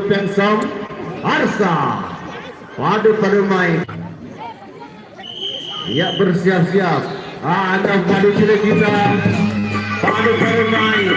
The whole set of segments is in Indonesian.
Pengsong Arsa padu main. Ya, bersiap-siap. Ada padu cilik kita. Padu main.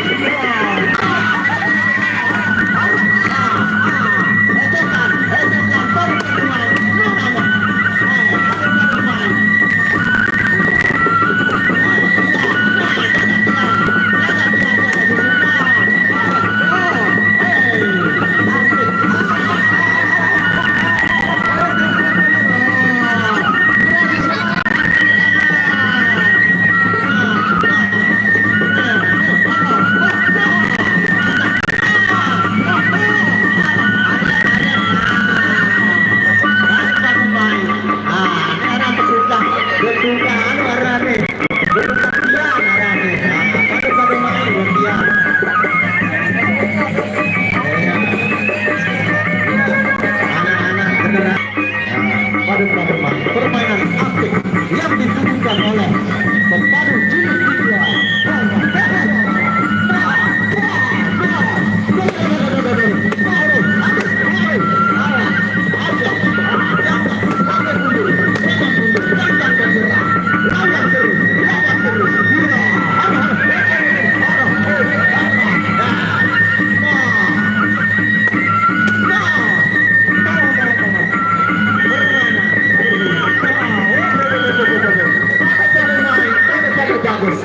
Permainan aktif yang ditujukan oleh pepadu cilik tiga.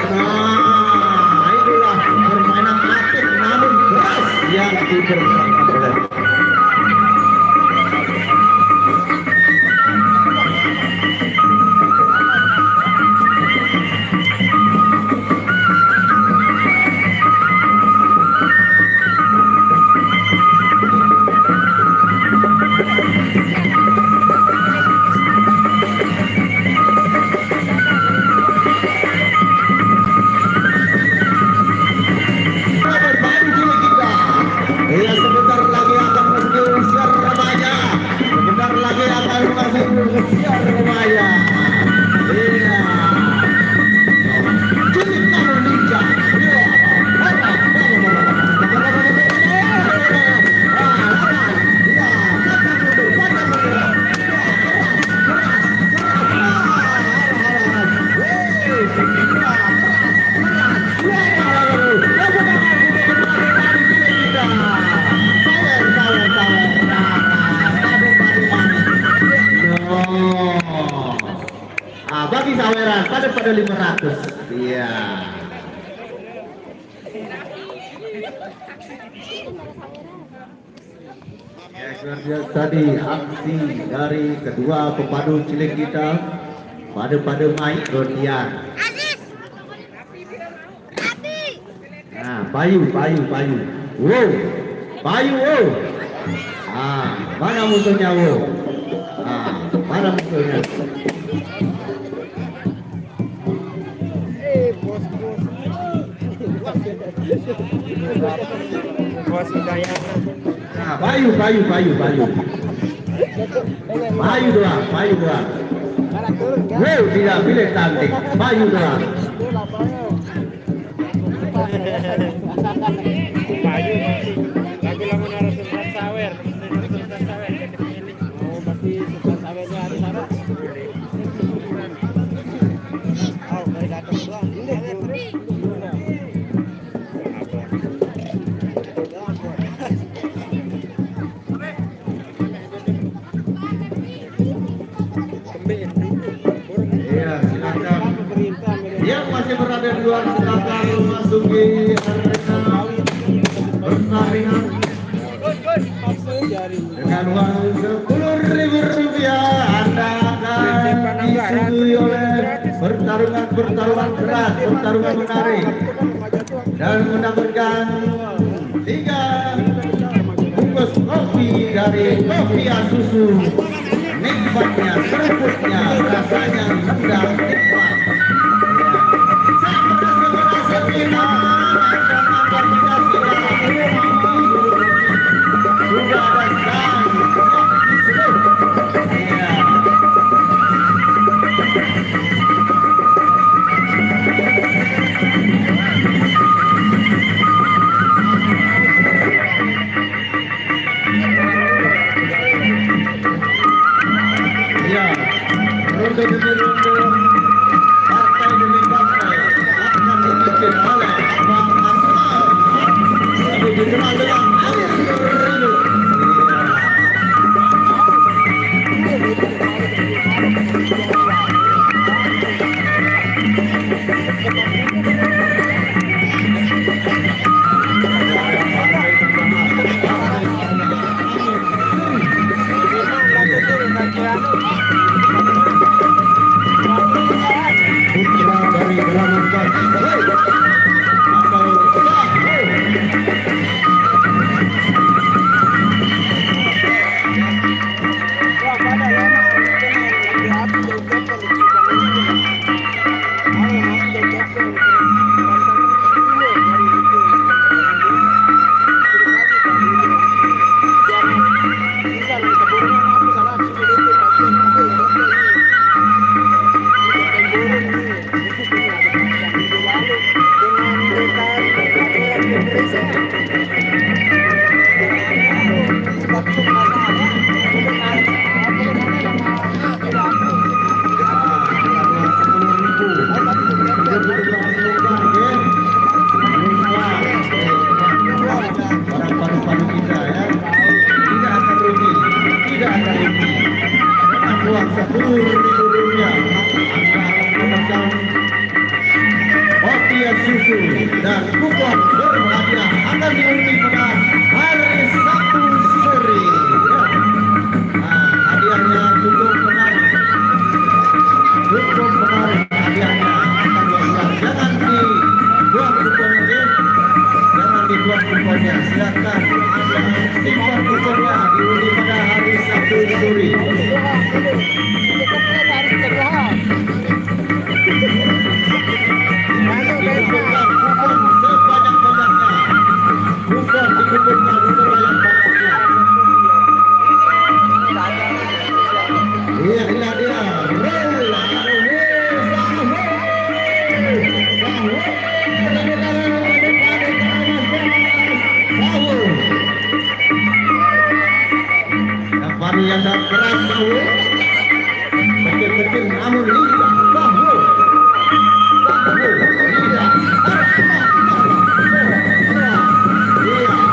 Nah, itulah permainan aktif namun keras yang diberikan oleh bagi saweran pada 500. Iya. Ya, tadi aksi dari kedua pepadu cilik kita pada main Gordian. Nah, payu. Wow. Payu wow. Mana musuhnya wow? Mana musuhnya? Payu doang. Wow, tidak pilih cantik. Payu doang. Payu lagi lamun harus sempat sawer, jadi pilih. Oh, berarti sempat sawernya harus harus. Oh, dari datang doang. Iya, silakan. Yang masih berada di luar silakan memasuki arena pertandingan dengan uang Rp10.000. Anda akan disuguhi oleh pertarungan keras, pertarungan menarik, dan mendapatkan 3 bungkus kopi dari Kopi Asusu. Nikmatnya, seruputnya, rasanya sedang nikmat. Sudah ada demi ronde, partai demi partai akan dipimpin oleh Bang Asal. Tapi dikenal dengan Air Rindu. Putra dari Bramantas atau susu dan kupon berhadiah akan diundi pada hari Sabtu sore. Nah, hadiahnya cukup menarik. Cukup menarik hadiahnya akan luar biasa. Jangan dibuang kuponnya, jangan dibuang kuponnya. Silakan Anda simpan kuponnya diundi pada hari Sabtu sore. Yang tak keras tahu, kecil-kecil namun lidah tahu, lidah,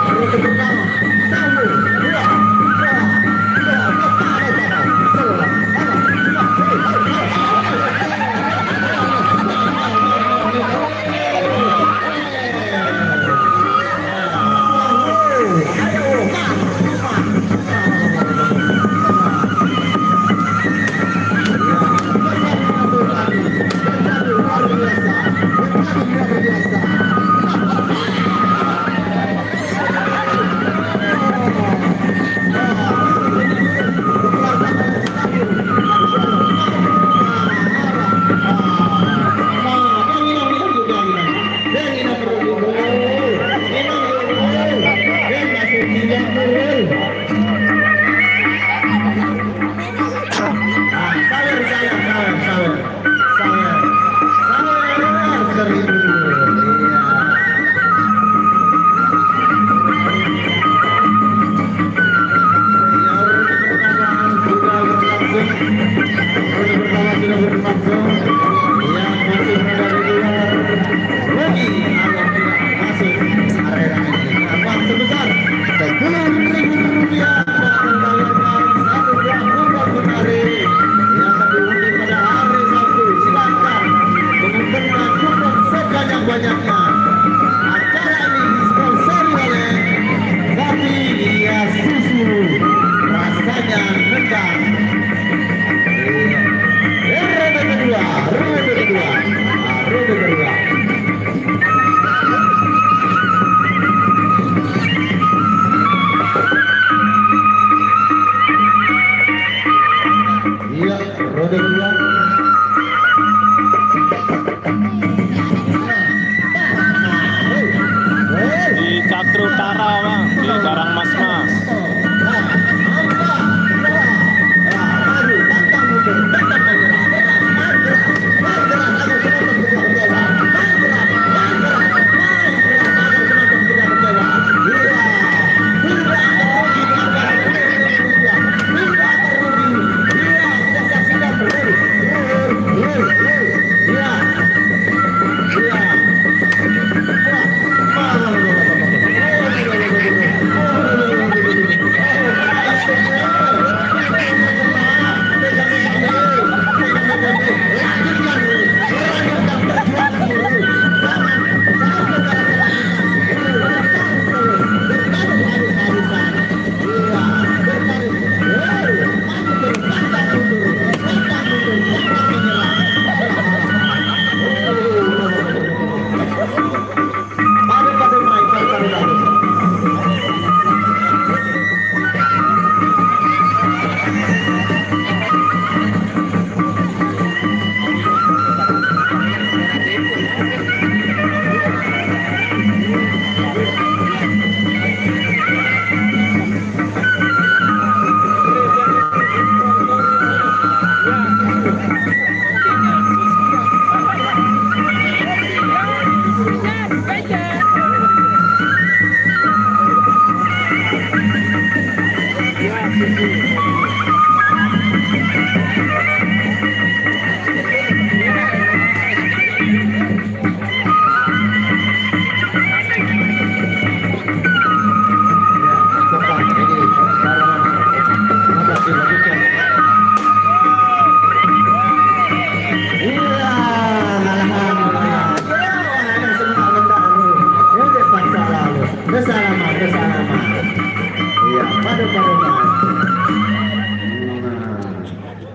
terus berkata tahu,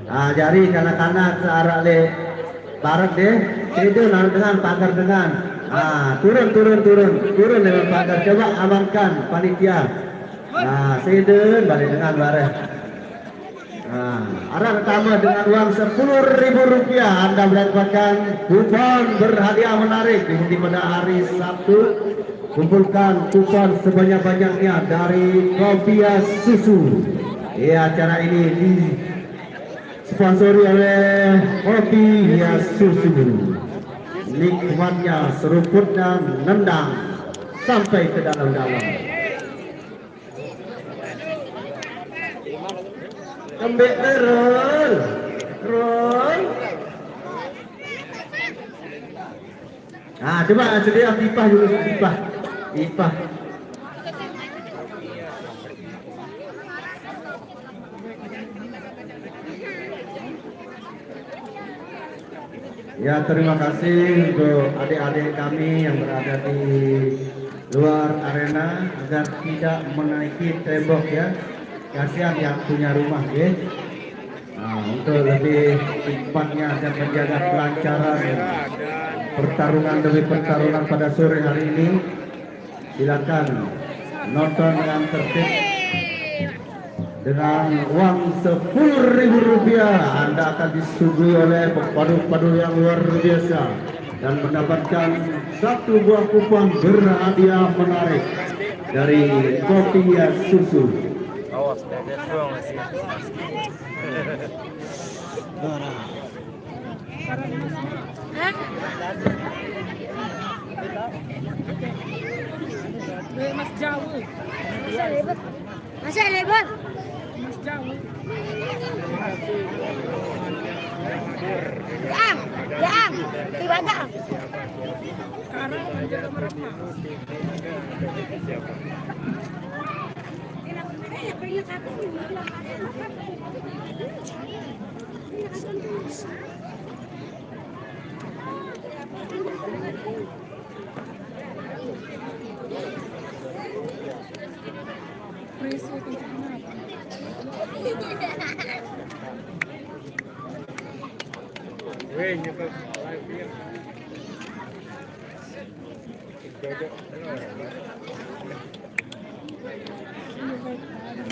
Nah, jari kanak-kanak searah le barat deh, itu lalu dengan pagar dengan. Turun dengan pagar. Coba amankan panitia. Nah, sedun balik dengan bareng. Nah, arah pertama dengan uang Rp10.000 Anda mendapatkan kupon berhadiah menarik di pada hari Sabtu. Kumpulkan kupon sebanyak-banyaknya dari Kopia Susu. Ya, acara ini disponsori oleh Kopia Susu. Nikmatnya seruputnya nendang sampai ke dalam-dalam. Kembali terus. Nah, coba sedia pipa dulu, pipa. Ya, terima kasih untuk adik-adik kami yang berada di luar arena agar tidak menaiki tembok ya. Kasihan yang punya rumah ya. Nah, untuk lebih cepatnya dan menjaga kelancaran pertarungan demi pertarungan pada sore hari ini, silakan nonton dengan tertib. Dengan uang Rp10.000 Anda akan disuguhi oleh padu-padu yang luar biasa dan mendapatkan satu buah kupon berhadiah menarik dari Kopia Susu. Awas, that's wrong. Mas jauh. Masih lebar. Mas jauh. Jaang, tiba-tiba. Sekarang aja meremah.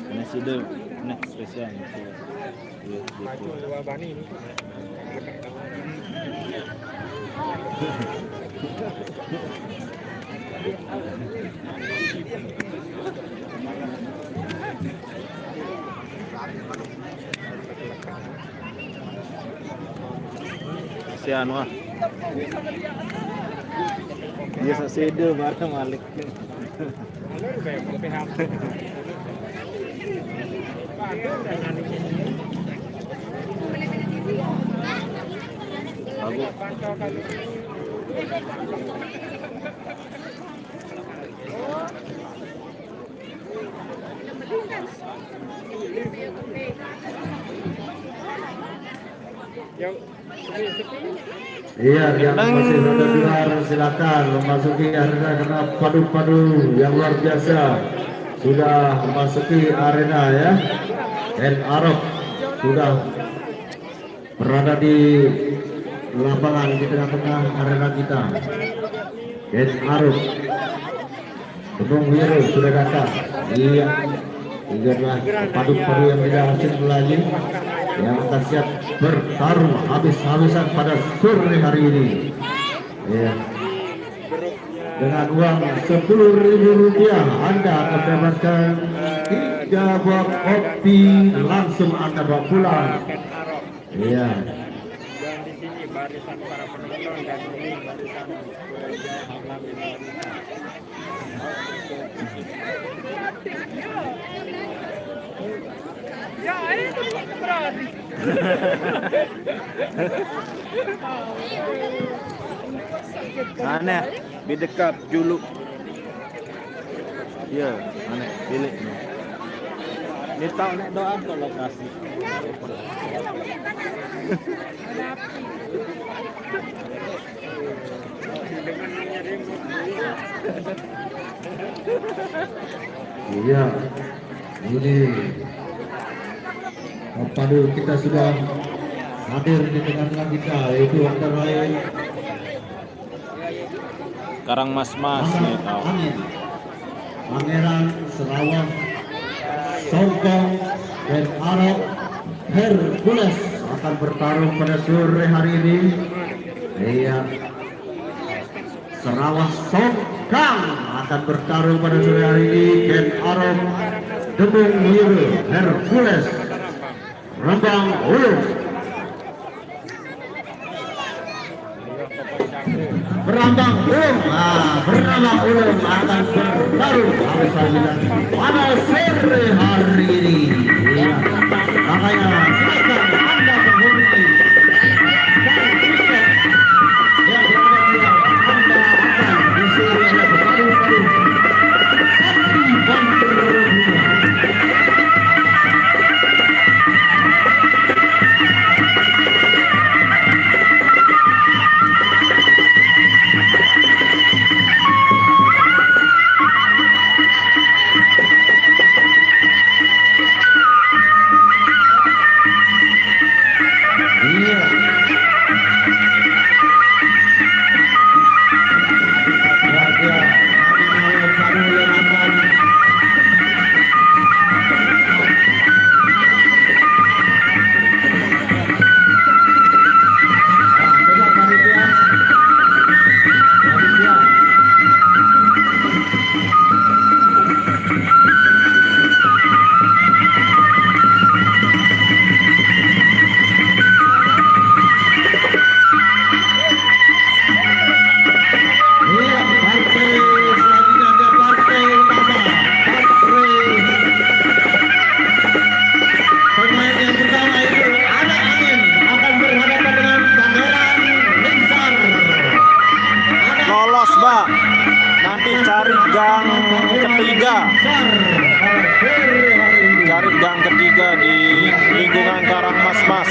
Nasi dulu, nah spesial. Maju luar bani ni. Kasihan wah. Dia sesede bareng Malik. Alur baik PHP. Aku Iya, yang masih ada di luar silakan memasuki arena karena padu-padu yang luar biasa sudah memasuki arena ya. Dan Arab sudah berada di lapangan di tengah-tengah arena kita. Dan Arab Gunung Wiru sudah datang. Iya, inilah padu-padu yang tidak asing lagi yang akan siap bertarung habis-habisan pada sore hari ini. Ya. Dengan uang Rp10.000 Anda akan mendapatkan 3 buah kopi langsung Anda bawa pulang. Iya. Dan di sini barisan para penonton dan ini barisan Raja Hamlam Indonesia. Ya, itu berarti. aneh, dekat juluk. Ya, aneh, bilik. Ni tahu nek doa ke lokasi. Iya. Ini padu kita sudah hadir di tengah-tengah kita, yaitu antara lain Karang Mas nih tahu. Angin, Pangeran Sarawak, Songkong dan Arab Hercules akan bertarung pada sore hari ini. Iya, Sarawak Songkang akan bertarung pada sore hari ini dan Arab Debung Wiru Hercules Rembang Ulung. Berambang Ulung, Berambang Ulung akan bertarung pada sore hari ini. Ya. Makanya silakan Anda menghubungi dan tiket yang berada di Anda akan disuruh oleh bertarung Sakti Banter. Lolos, Mbak. Nanti cari gang ketiga. Cari gang ketiga di lingkungan Karang Mas.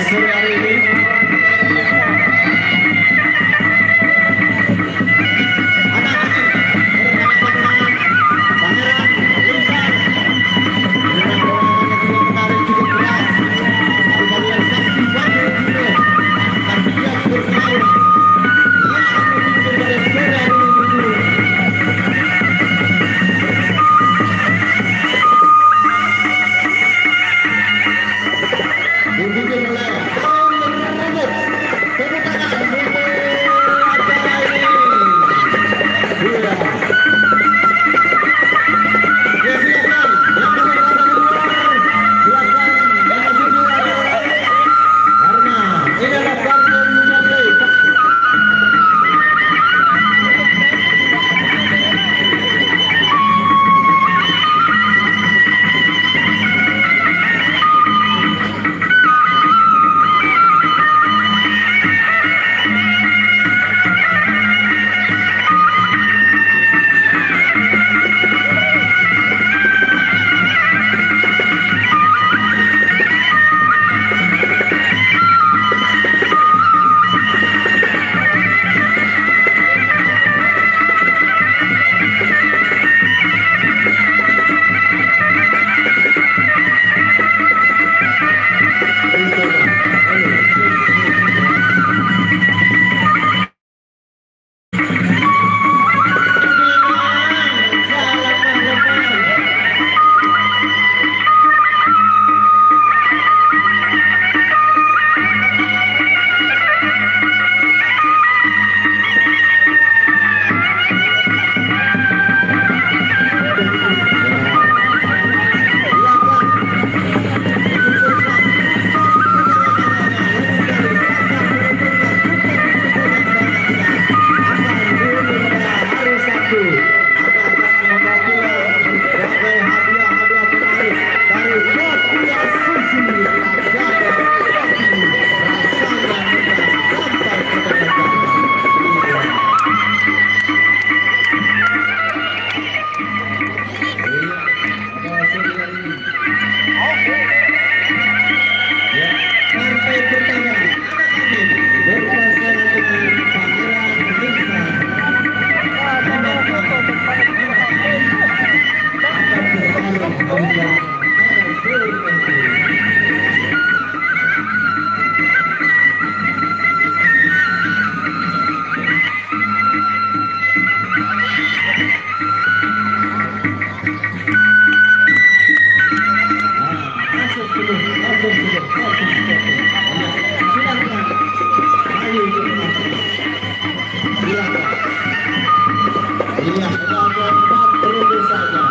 Iya, ada 4 ronde saja.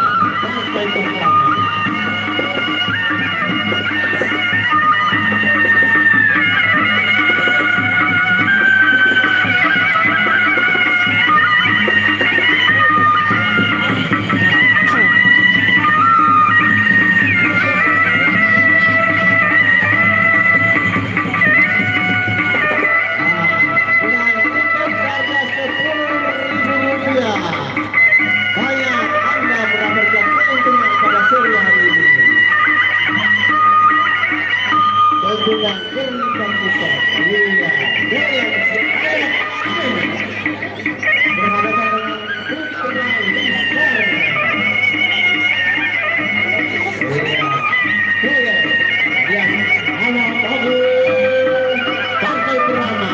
Sampai pertama. Banyak Anda mendapatkan keuntungan pada sore hari ini. Keuntungan keuntungan pusat. Iya, yang siap. Berhadapan dengan Putra Lister. Iya, yang anak bagus. Partai Purama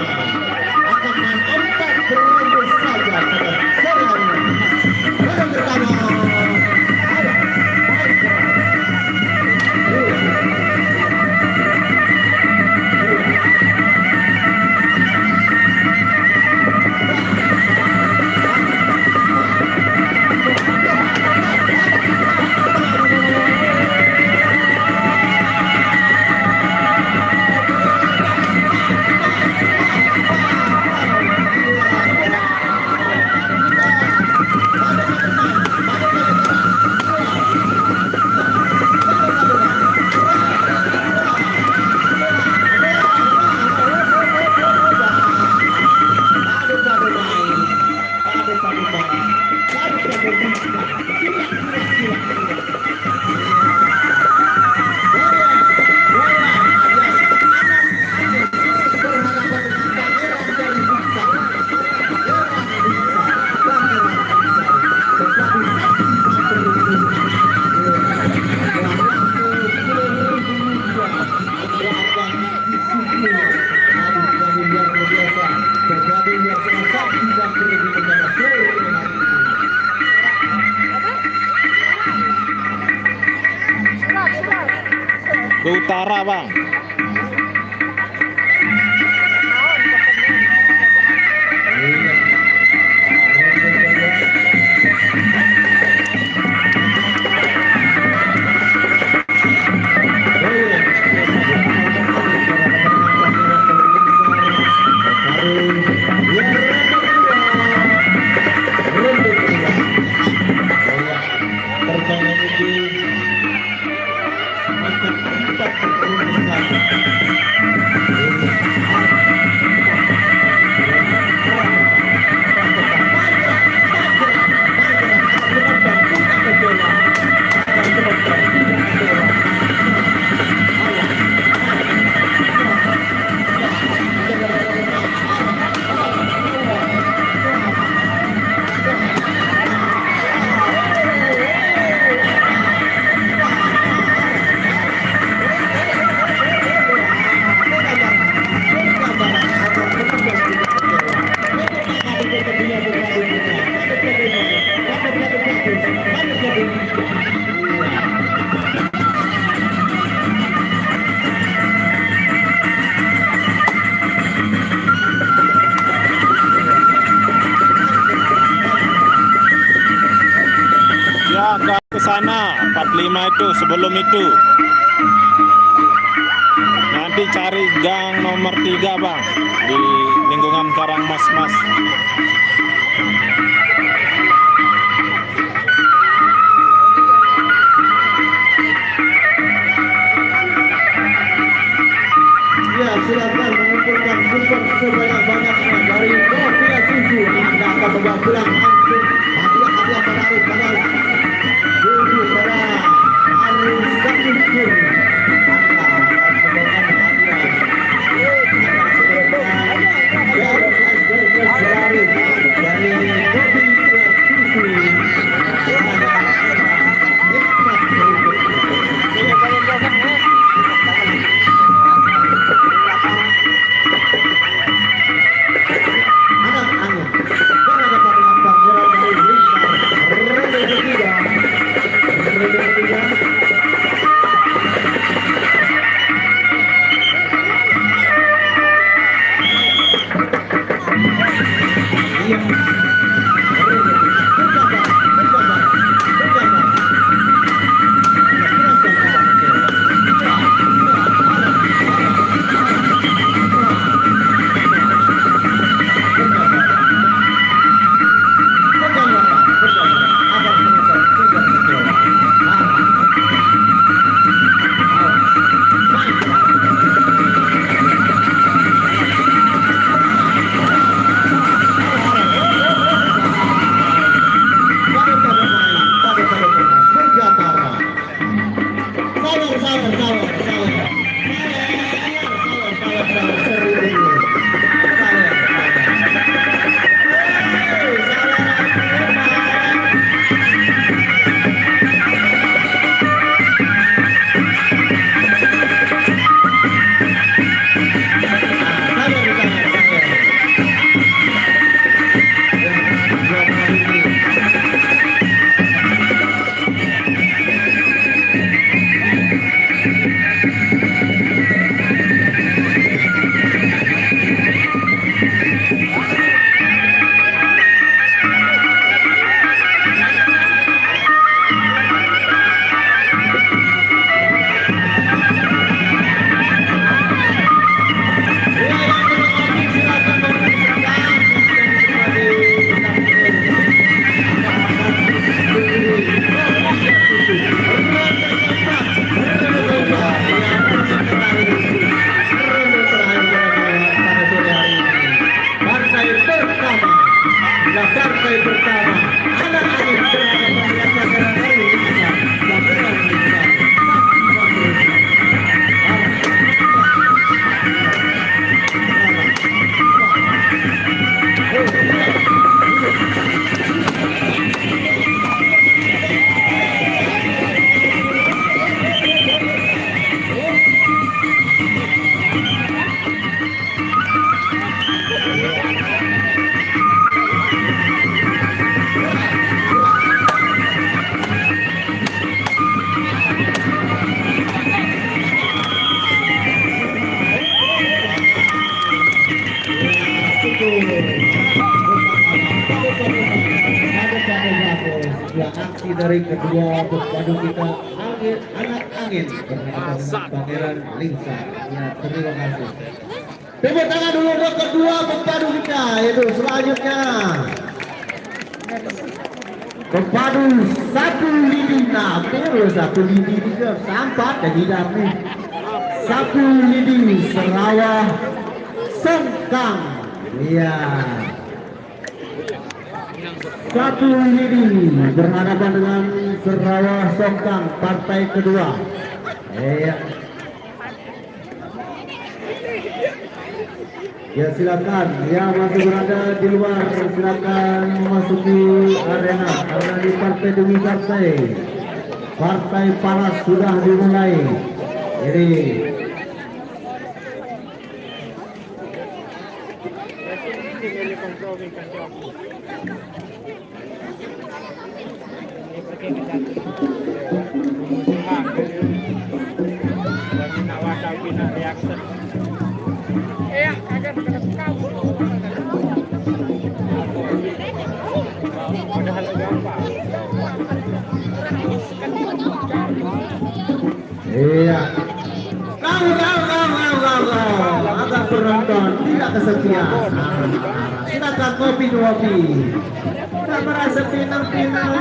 akan main 4 ronde saja pada sore hari ini. Ke utara, Bang. Ya, ke sana 45 itu, sebelum itu nanti cari gang nomor 3, Bang, di lingkungan Karangmas-Mas. Ya, silakan mengumpulkan kupon sebanyak-banyaknya dari Kopi Susu. Anda akan membawa pulang langsung hadiah-hadiah menarik pada tujuh pada hari Sabtu. Anda akan membawakan hadiah. Dari Kopi Susu. aksi dari kedua pepadu kita anak angin berhadapan dengan Pangeran Lingsa. Ya, terima kasih. Tepuk tangan dulu untuk kedua pepadu kita, yaitu selanjutnya pepadu satu lidi, nah terus satu lidi juga sampai dan tidak nih. Satu lidi Sarawah Songkang. Iya. Satu lidi berhadapan dengan Sarawah Songkang partai kedua. Iya. Ya silakan, yang masih berada di luar silakan memasuki arena karena di partai demi partai panas sudah dimulai. Jadi Ini kompromi kan joki. Ini pergi ke satu. Musibah. Dan nawak kau bina reaction. Agak kau. Padahal gampang. iya. Agak penonton tidak kesepian. Silakan kopi. Tak merasa pinang-pinang.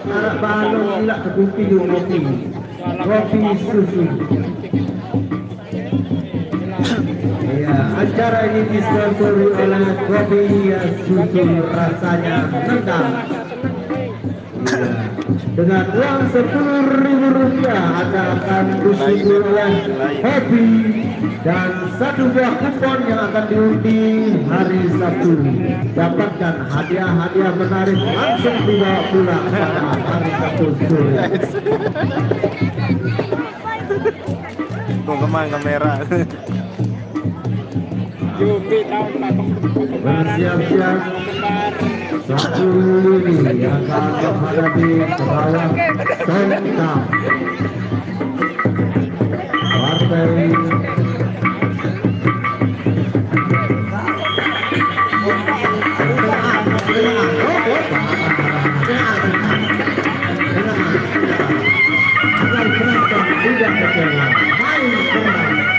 Anak balon tidak kebuki kopi. Kopi susu. Iya, acara ini disponsori oleh kopi susu rasanya nendang. Iya. Dengan uang Rp10.000 Anda akan disusul oleh hobi dan satu buah kupon yang akan diundi hari Sabtu. Dapatkan hadiah-hadiah menarik langsung dibawa pulang pada hari Sabtu sore. Kok kemana kamera? Jumpi tahun takut Bersiap-siap satu ini akan menghadapi Sarawak Songkang. Partai agar penonton tidak kecewa. Main kembali.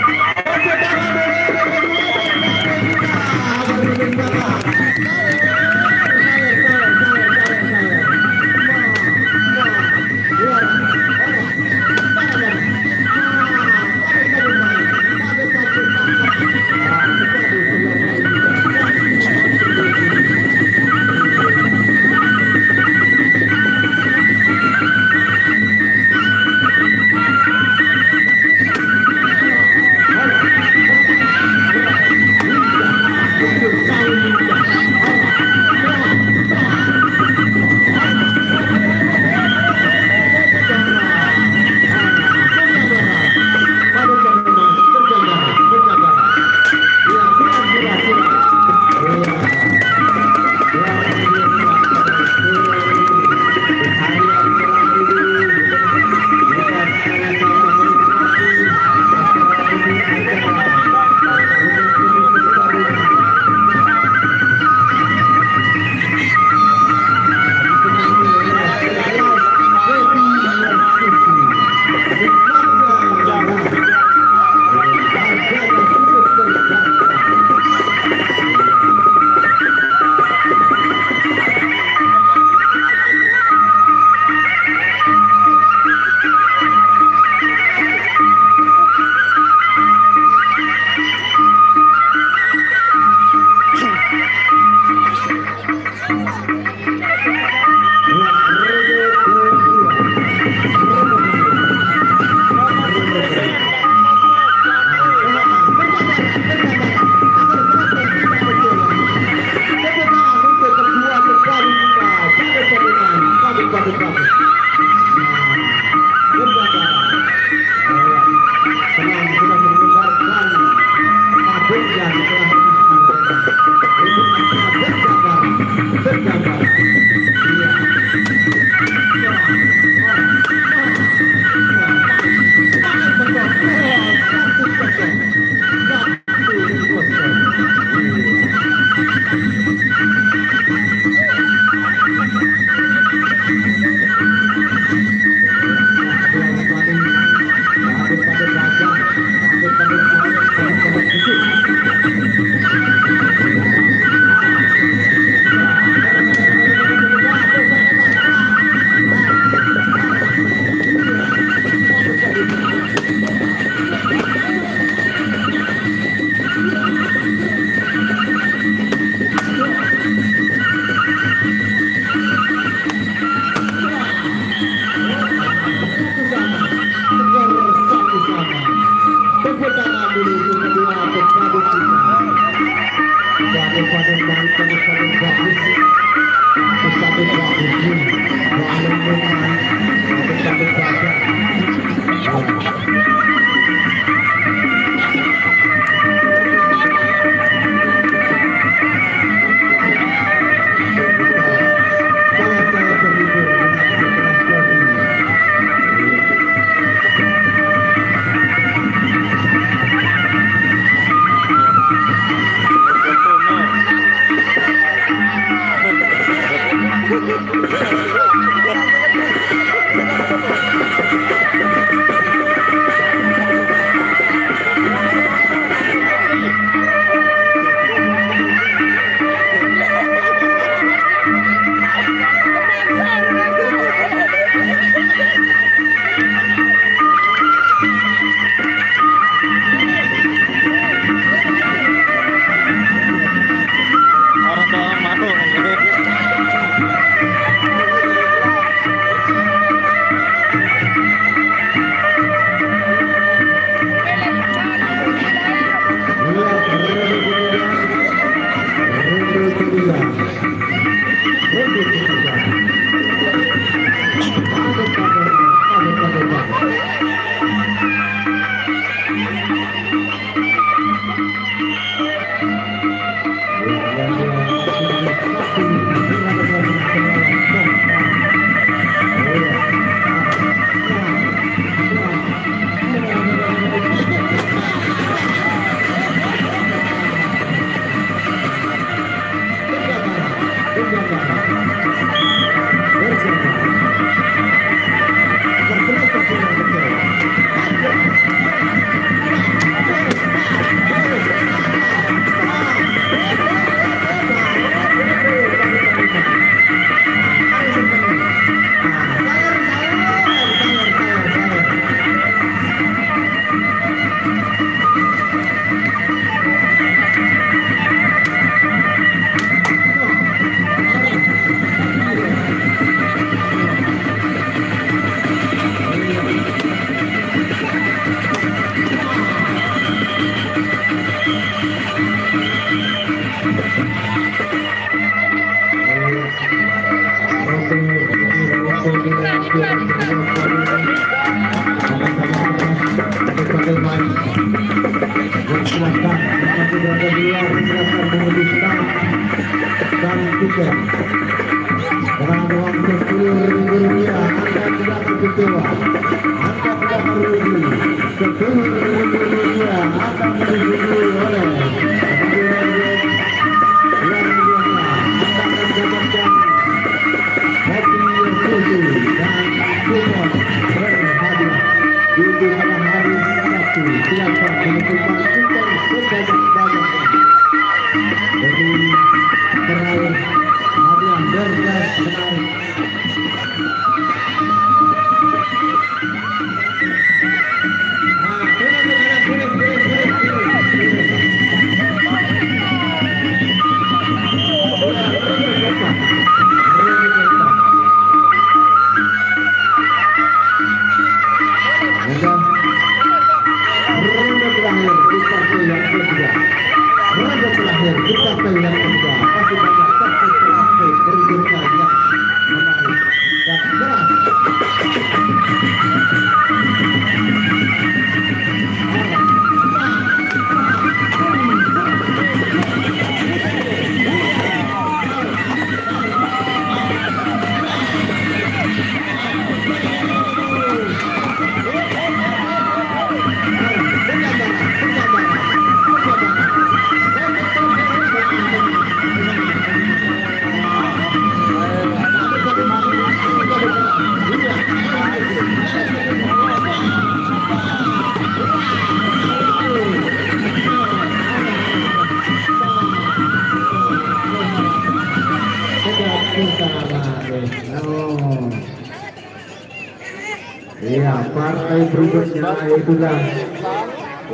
Iya, partai berikutnya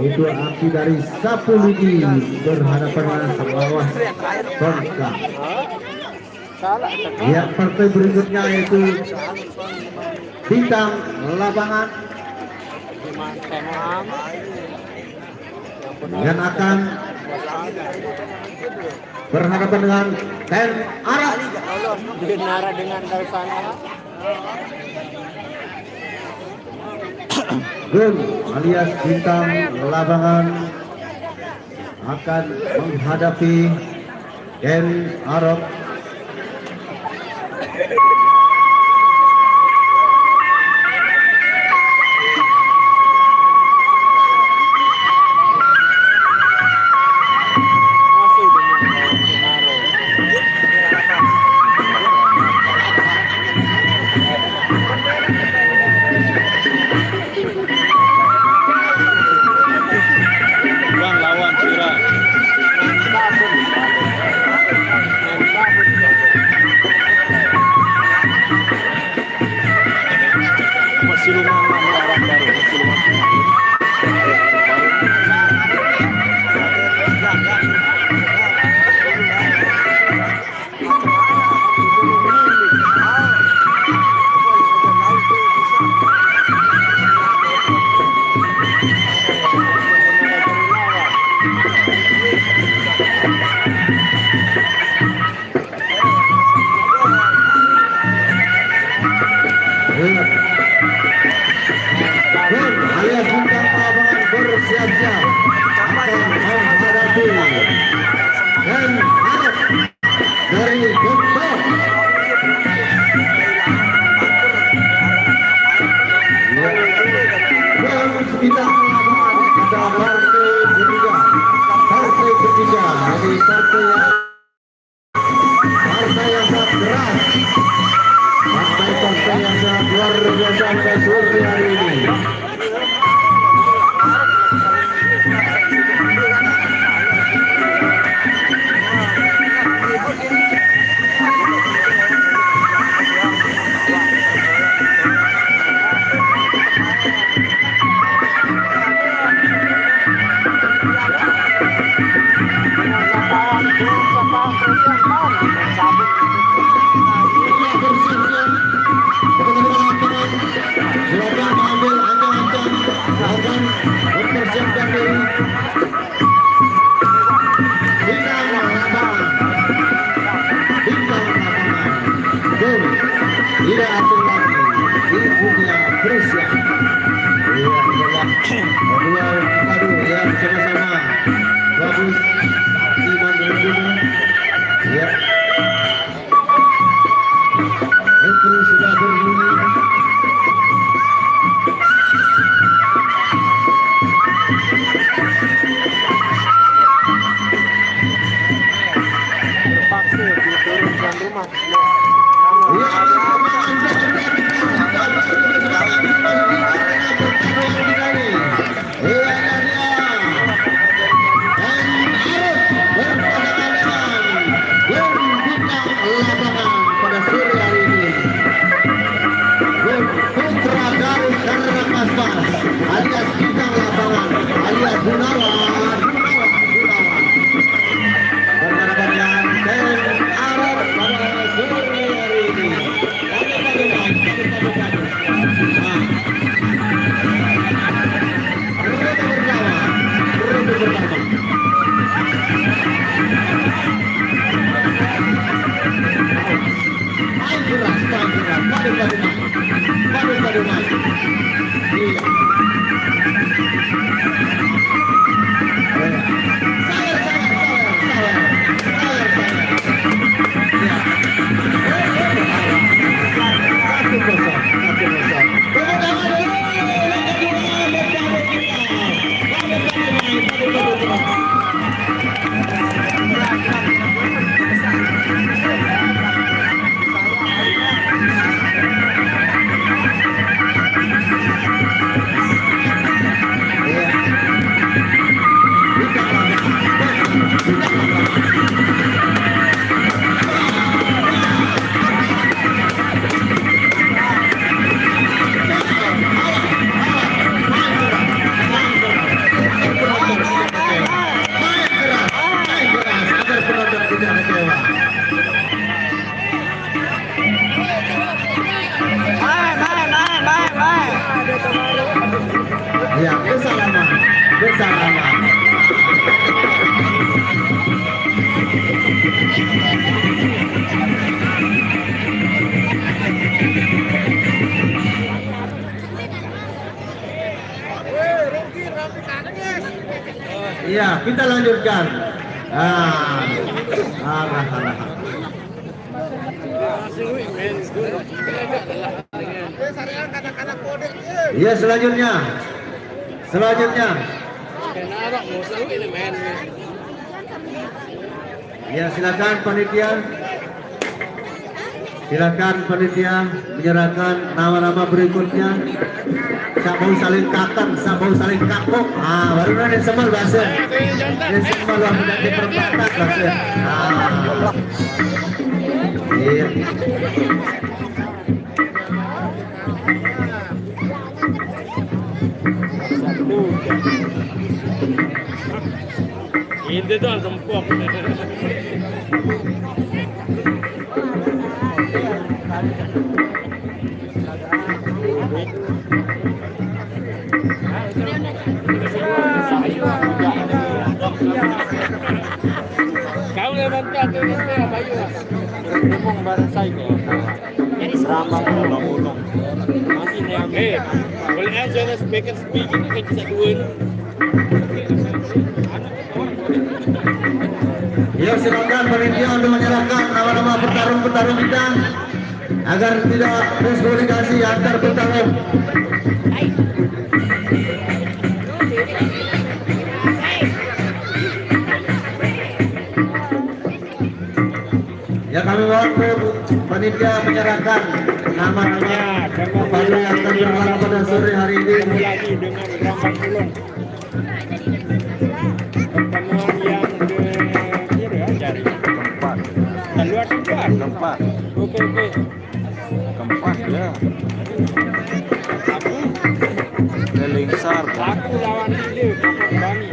itu aksi dari Sapuligi berhadapan dengan Selawas Bangka. Ya, partai berikutnya itu Bintang Labangan yang akan berhadapan dengan Ten Arab. Denara dengan Dalsana. Gun alias Bintang Labangan akan menghadapi Ten Arab. Alias Bintang Labangan bersiap-siap akan menghadapi Ten Arab dari Bintang. Dan Bintang Labangan ada partai ketiga dari partai yang sangat keras, partai yang sangat luar biasa pada sore hari ini. Silakan ambil ancang-ancang akan mempersiapkan diri. Bintang Labangan Kedua, aduh ya sama-sama bagus. Iman dengan ya. Itu sudah berbunyi. Terpaksa diturun tuan rumah. Pada sore hari ini putra dari Karangasembah alias bintang lapangan alias Gunawan berhadapan dengan Arab pada sore hari ini. Ya, bersalaman, bersalaman. Iya, kita lanjutkan. Arah. Iya, selanjutnya. Ya, silakan panitia. Silakan panitia menyerahkan nama-nama berikutnya. Sak mau saling kakak, sak mau saling kakok. Baru nanti sembal bahasa. Ini sembal tidak diperbatas bahasa. Iya. Itu tuh gempok. Kau lewat tuh bayu. Ngomong bareng saya ramah ulang-ulang. Masih nih, boleh aja nih speaking kita seduin. Ya, silakan panitia untuk menyerahkan nama-nama petarung-petarung kita agar tidak diskomunikasi antar petarung. Ya, kami mohon panitia menyerahkan nama-nama kepada yang akan berlaku pada sore hari ini. Lagi dengan ramah ulang. Pertemuan yang ke ya dari keempat. Keempat. Oke. Keempat ya. Aku Delingsar. Aku lawan dia Kampung Bani.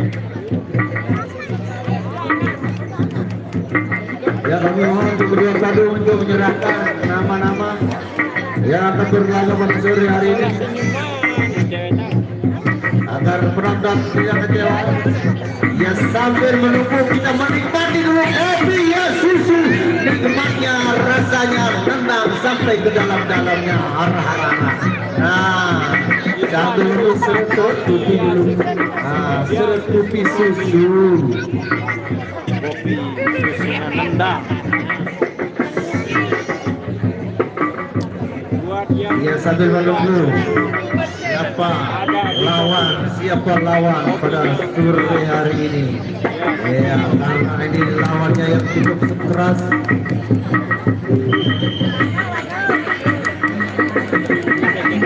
Ya, kami mohon untuk kedua padu untuk menyerahkan nama-nama yang akan berlaga pada sore hari ini agar penonton tidak kecewa. Ya, sambil menunggu kita menikmati dulu kopi ya susu, nikmatnya rasanya tenang sampai ke dalam-dalamnya arah-arah. Nah, Satu dulu seret tupi dulu. Ah, seret tupi susu. Kopi susunya nendang. Buat yang Ya sambil menunggu siapa lawan pada sore hari ini. Ya, karena ini lawannya yang cukup keras.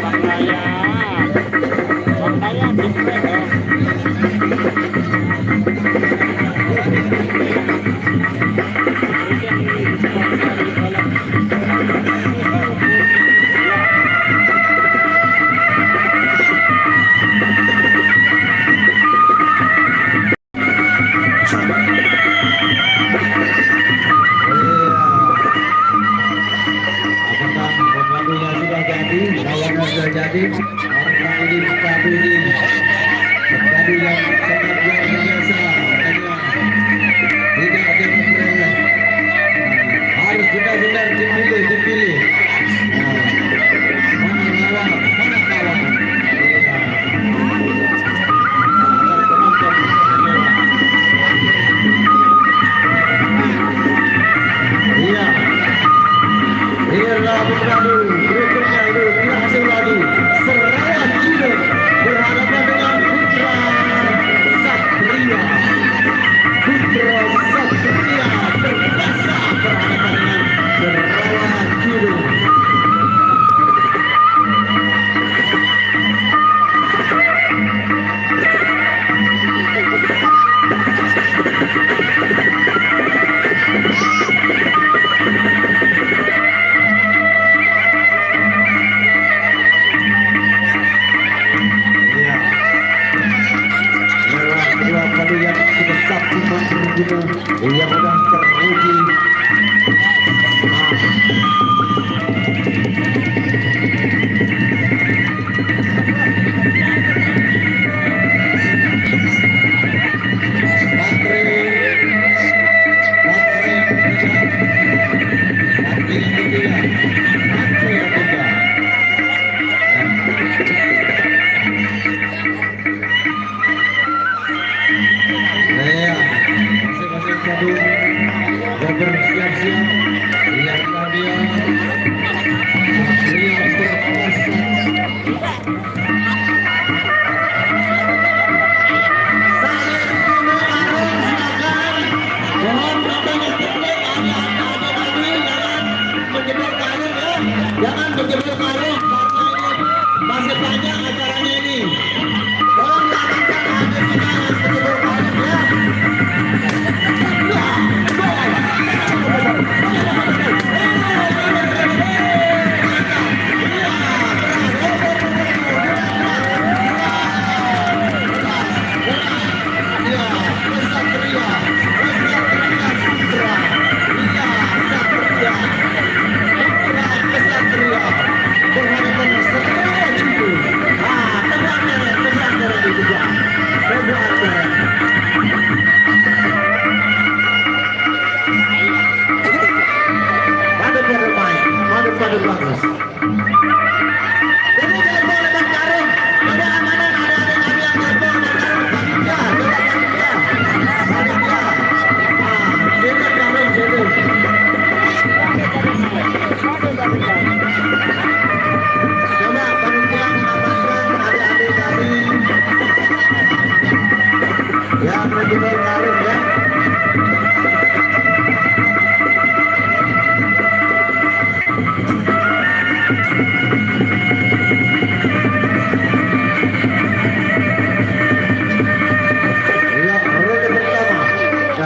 Bang Raya. Bang Raya dimulai dong. Apakah pemadunya sudah jadi? Lawannya sudah jadi? Orang ini pemadu ini pemadu yang sangat luar biasa. Makanya tidak ada yang meremeh. Harus benar-benar dipilih. Mana lawan, mana kawan. Iya. Inilah pemadu berikutnya itu tidak asing lagi. Serangan Cibet berhadapan dengan Putra Satria. Putra Satria berkuasa berhadapan dengan Serangan Cibet. Dua padu yang sudah sabtu berguna yang sudah teruji. Masing-masing padu bersiap-siap. Lihatlah dia. Satria berkuasa. Jangan berjemur karung karena ini masih banyak acaranya ini. Tolong lakukan habis ini yang berjemur karung ya.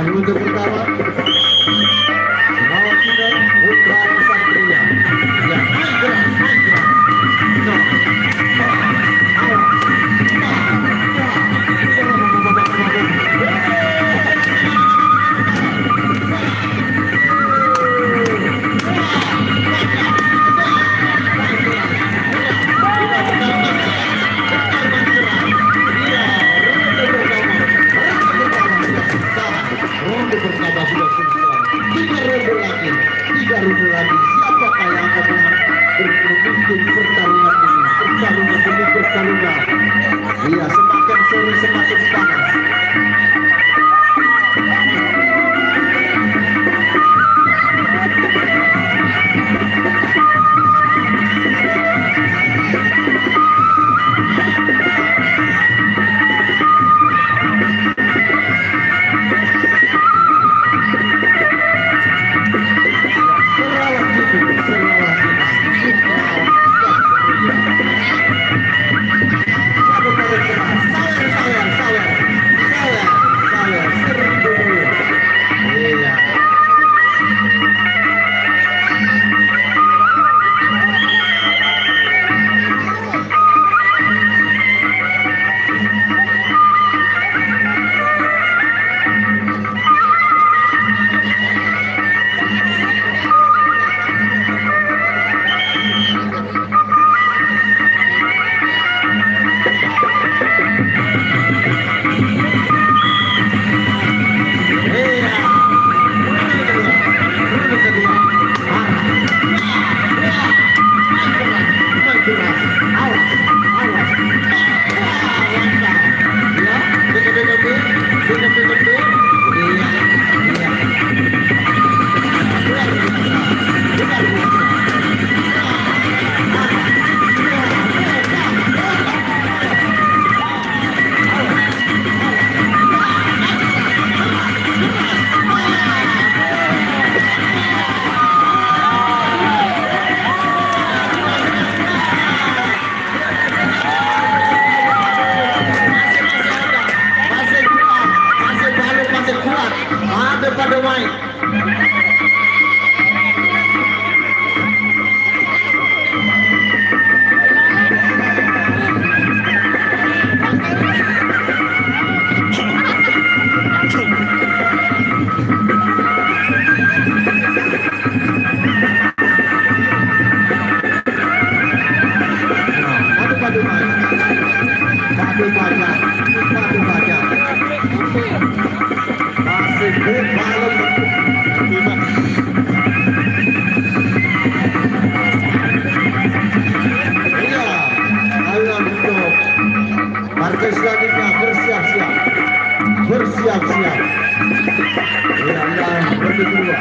Rute pertama Semangat kita Putra Satria. Ya, naik keras. pada main. Padu main. Padu banyak. Masih malam. Iya, ayo untuk partai selanjutnya bersiap-siap. Ya, berdua.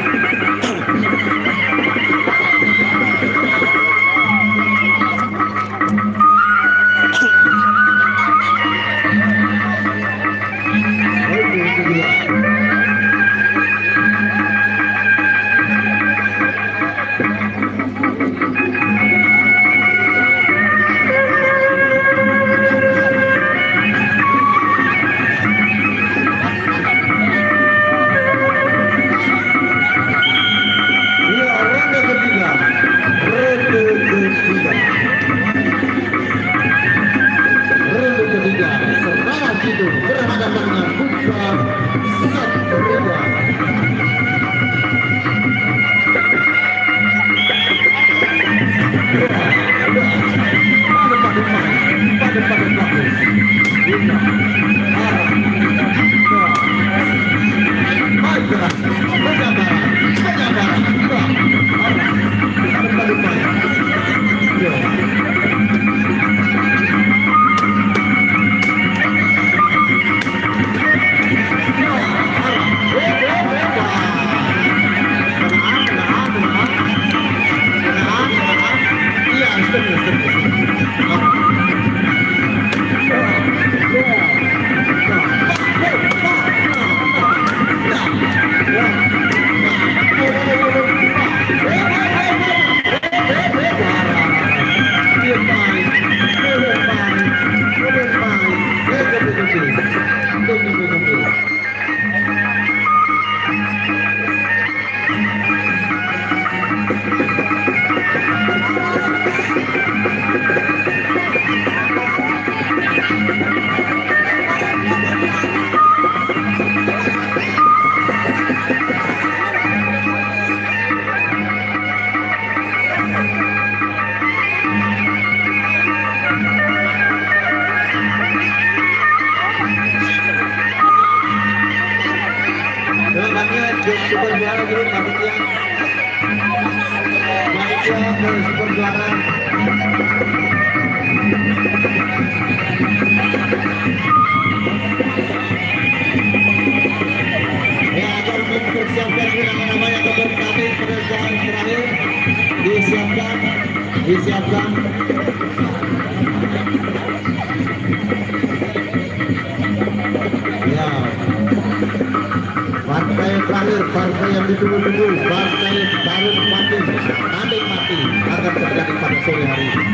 Super juara dulu panitia. Panitia ke super juara. Ya, agar mempersiapkan nama-nama yang akan kami pekerjaan terakhir disiapkan. Ya. Partai terakhir, partai yang ditunggu-tunggu, partai baru mati akan terjadi pada sore hari ini.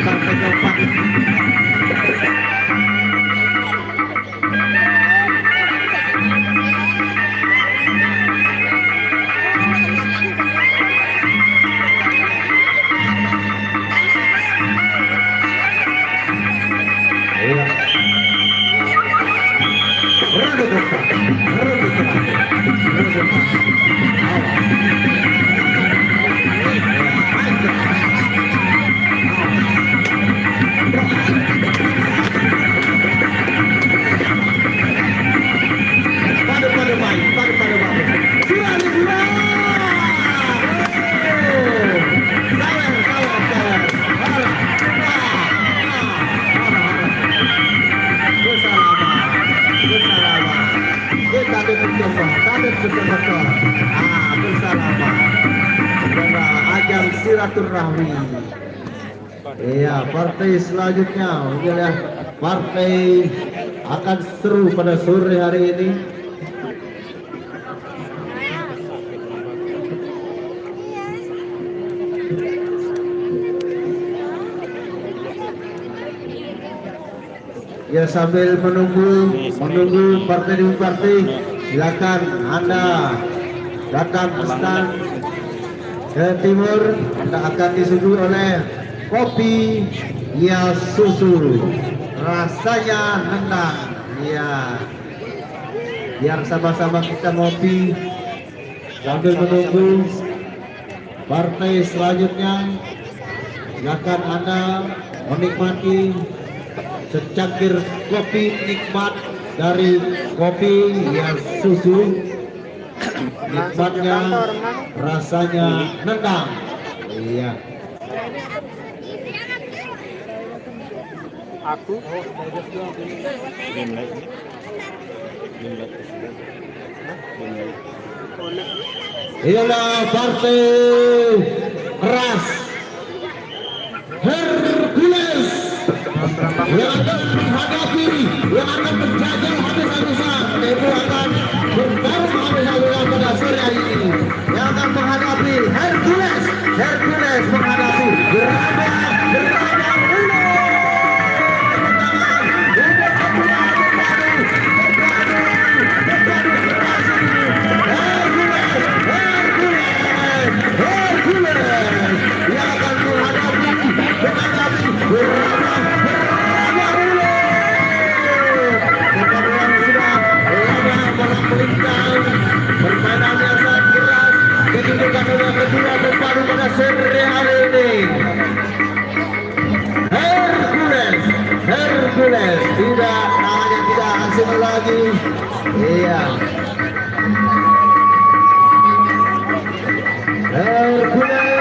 Partai keempat. Ajang silaturahmi. Iya, partai selanjutnya adalah partai akan seru pada sore hari ini. Ya sambil menunggu partai demi partai, silakan Anda datang ke stand ke timur. Anda akan disuguhi oleh kopi ya susu, rasanya nendang. Ya, biar sama-sama kita ngopi sambil menunggu partai selanjutnya. Silakan Anda menikmati secangkir kopi nikmat dari kopi ya susu. Nikmatnya, rasanya nendang. Iya. Aku Inilah partai keras Hercules yang akan menghadapi, yang akan menjajal habis-habisan. Itu akan bertarung habis-habisan pada sore hari ini. Yang akan menghadapi Hercules menghadapi permainan yang sangat keras ditunjukkan oleh kedua berpadu pada sore hari ini. Hercules tidak, tangannya tidak asing lagi. Iya, Hercules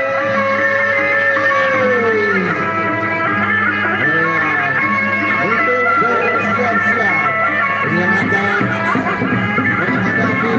untuk bersiap-siap yang akan menghadapi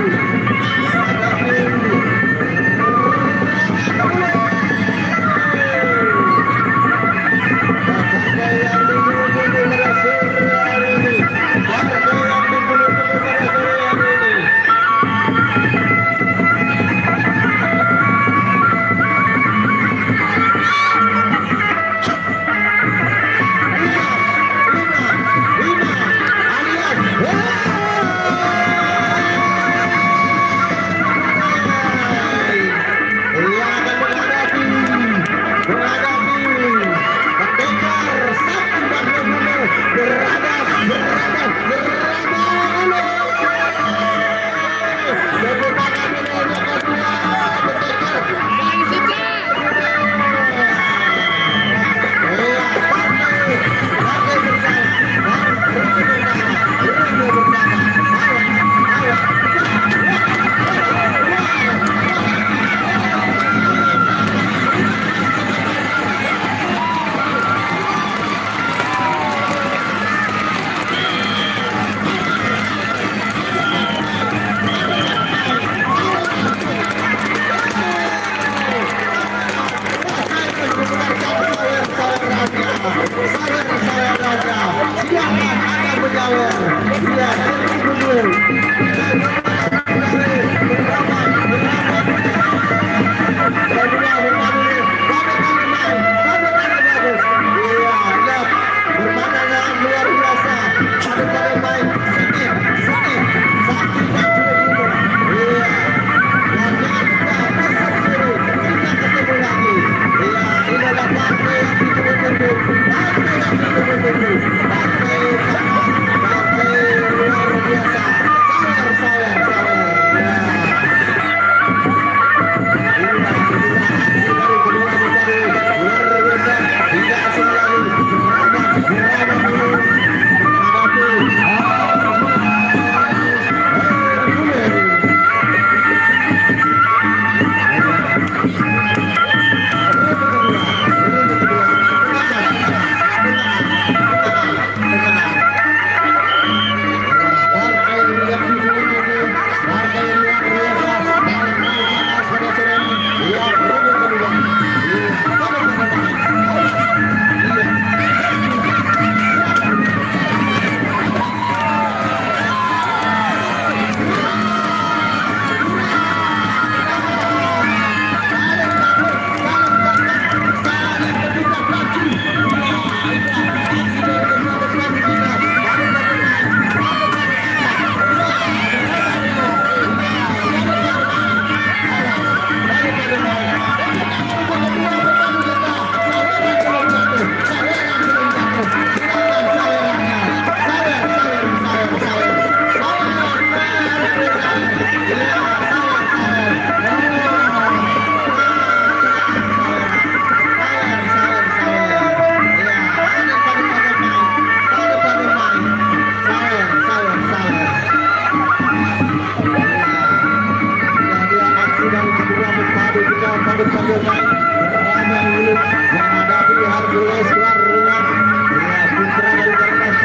panggil main ramai dulu menghadapi Hercules keluar ruang. Ya, putra dari Garnas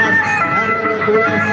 Hercules.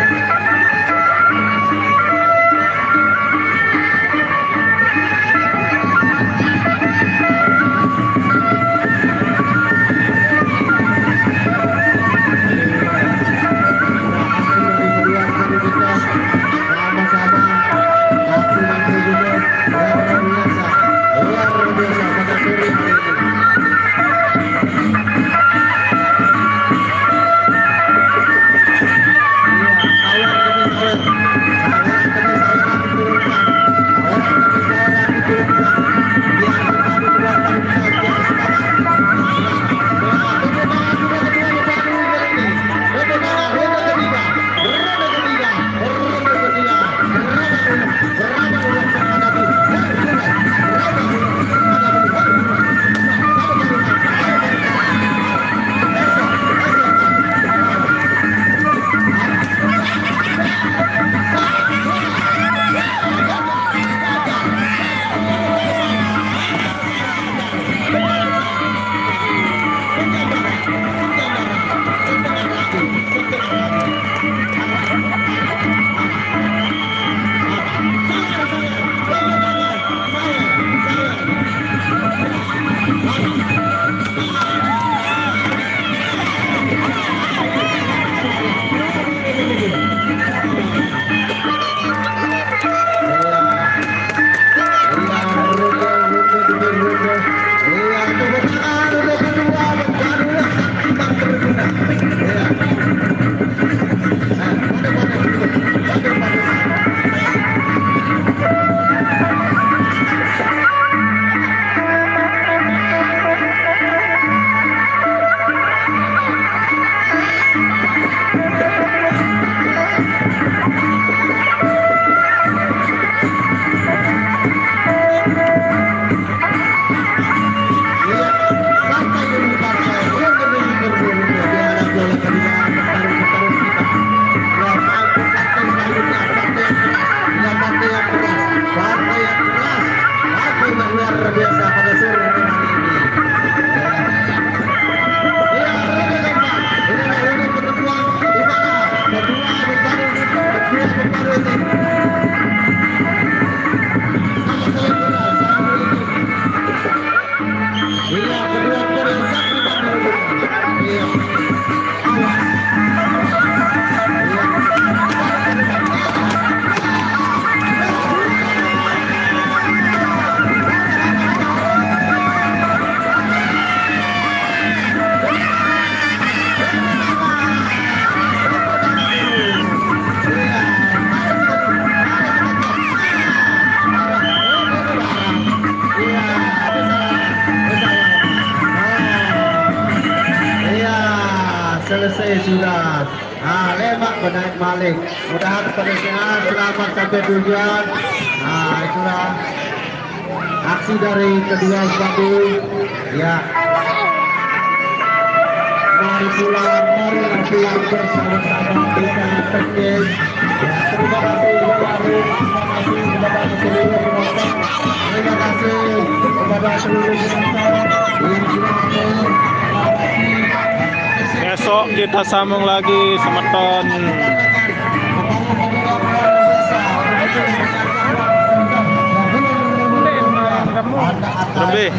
Selesai sudah. Lemak menaik balik. Mudah-mudahan penyelesaian selamat sampai tujuan. Itulah aksi dari kedua Bandung. Ya. Mari pulang bersama-sama kita penting. Ya, terima kasih kepada seluruh penonton. Terima kasih kepada seluruh penonton yang sudah menonton. Besok kita sambung lagi semeton. Lebih.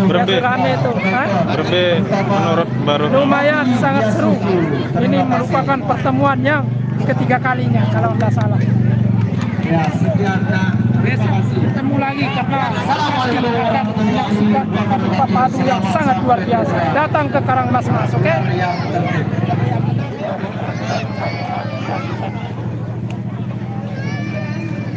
Berbe menurut baru. Lumayan sangat seru. Ini merupakan pertemuan yang ketiga kalinya kalau tidak salah. Ya, sekian. Besok ketemu lagi karena pasti akan menyaksikan pertempuran padu yang sangat luar biasa. Datang ke Karangmas Mas, oke?